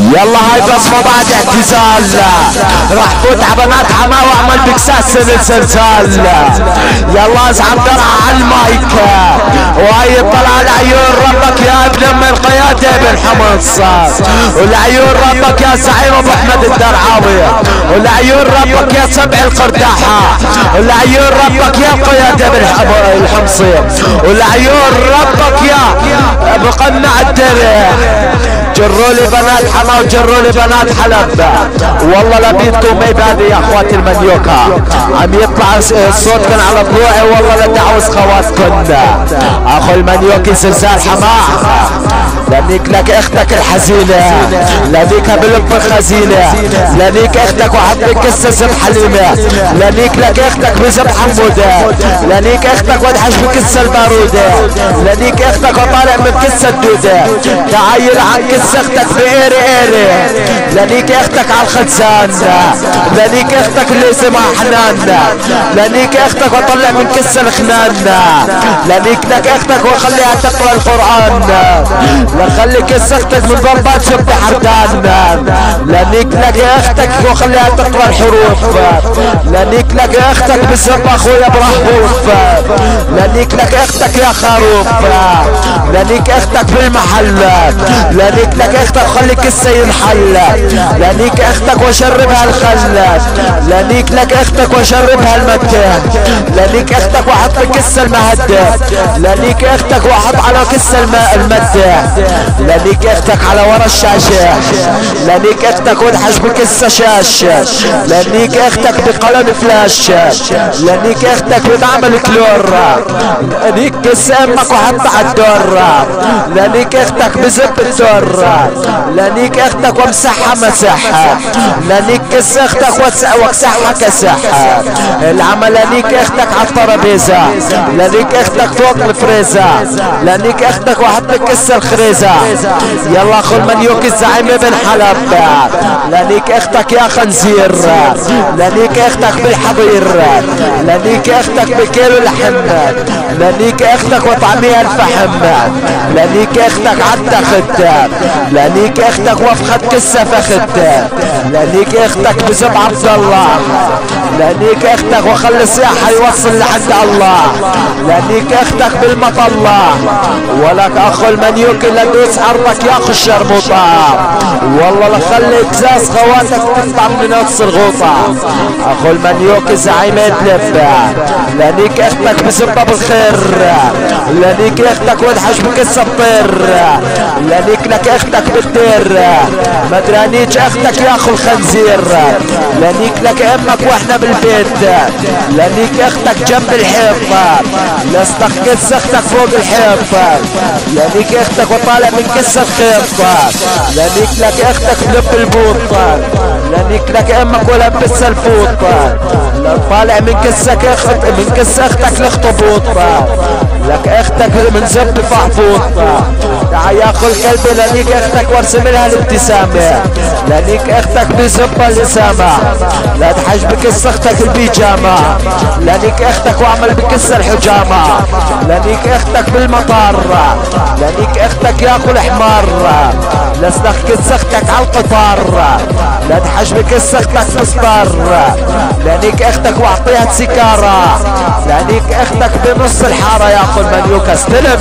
يلا هاي بصمة بعد اعتزال، راح فوت عبنات حما واعمل بكساس سلسال. يلا ازعم درع على المايك وهاي طلع العيون ربك يا ابن من قيادة بن حمص، والعيون ربك يا زعيم ابو احمد الدرعاوي، والعيون ربك يا سبع القرداحة، والعيون ربك يا قيادة بن الحمصي، والعيون ربك يا بقنع الدرع. جروا لي بنات حما وجروا لي بنات حلب، والله لبيتكم ما يبادي يا اخوات المنيوكا، عم يطلع الصوت كان على ضلوعي والله لدعوز خواتكم. اخو المنيوكي زلزال حما لانيك لك اختك الحزينة، لانيك بلب الخزينة، لانيك اختك وحد بكسة زب حليمة، لانيك لك اختك بزب حمودة، لانيك اختك ودحش بكسة البارودة، لانيك اختك وطالع من كسة الدودة، تعايل عن كسة اختك بإيري إيري، لانيك اختك على الخزان، لانيك اختك اللي اسمها حنان، لانيك اختك وطلع من كسة الخنان، لانيك لك اختك وخليها تقرأ القرآن، لخلي كسة اختك من ضربات شبت حردان، لانيك لك اختك وخليها تقرأ الحروف، لانيك لك اختك بسب اخويا برحبوف، لانيك لك اختك يا خروف، لانيك اختك بالمحل، لانيك لك اختك خلي كسة ينحل، لانيك اختك وشربها الخل، لانيك لك اختك وشربها المتة، لانيك اختك وحط كسة المهدة، لانيك اختك وحط على كسة المدة، لانيك اختك على ورا الشاشة، لانيك اختك ودحش بكسة شاش، لانيك اختك بقلم فلاش، لانيك اختك بتعمل كلور، لانيك كسة امك وحط على الدور، لانيك اختك بزب الدور، لانيك اختك ومسحها مسحها، لانيك كسة اختك وكسحها كسحها، العمل لانيك اختك على الترابيزة، لانيك اختك فوق الفريزة، لانيك اختك وحط كسة الخريزة. يلا اخو المنيوكي الزعيم ابن حلب، لانيك اختك يا خنزير، لانيك اختك بالحضير، لانيك اختك بكيلو لحم، لانيك اختك وطعميها الفحم، لانيك اختك عدى خد، لانيك اختك وفخت كسة فخد، لانيك اختك بزب عبد الله، لانيك اختك وخلي السياحة يوصل لحد الله، لانيك اختك بالمطلة، ولك اخو المنيوكي لدوس عرضك يا اخو الشرموطة، والله لخلي اكزاز خواتك تطلع من نفس الغوطة. اخو المنيوكي زعيم ادلب، لانيك اختك بسبة بالخير، لانيك اختك ودحش بكسة الطير، لانيك لك اختك بالدير، مدرانيج اختك يا اخو الخنزير، لانيك لك امك واحنا بالبيت، لانيك اختك جنب الحيط، لستك كسة اختك فوق الحيط، لانيك اختك وطالع من كسة الخيط، لانيك لك اختك بلب البوط، لانيك لك امك ولبس الفوط، طالع من كسة اختك الاخطبوط، لك اختك من زب فحفوط، تعال يا اخو الكلب، لانيك اختك وارسم لها الابتسامة، لانيك اختك بزب الاسامة، لا تحج بكسة اختك البيجامة، لانيك اختك واعمل بكسة الحجامة، لانيك اختك بالمطار، لانيك اختك يا اخو الحمار، لسنخ كسة اختك على القطار، لا تحج بكسة اختك مسطر، لانيك اختك واعطيها سيكارة، لانيك اختك بنص الحارة يا اخو المنيوكا استلم.